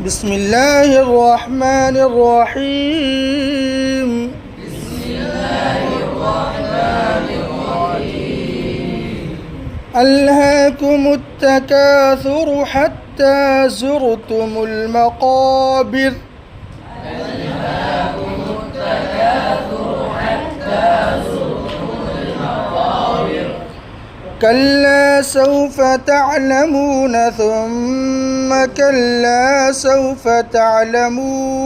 بسم الله الرحمن الرحيم ألهاكم التكاثر حتى زرتم المقابر كلا سوف تعلمون ثم كلا سوف تعلمون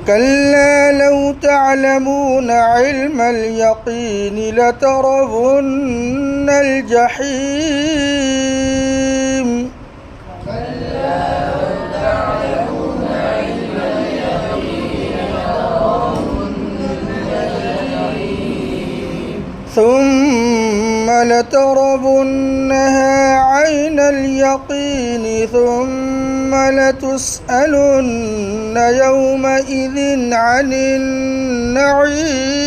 كلا لو تعلمون علم اليقين لترون الجحيم ثم لترونها عين اليقين ثم لتسألن يومئذ عن النعيم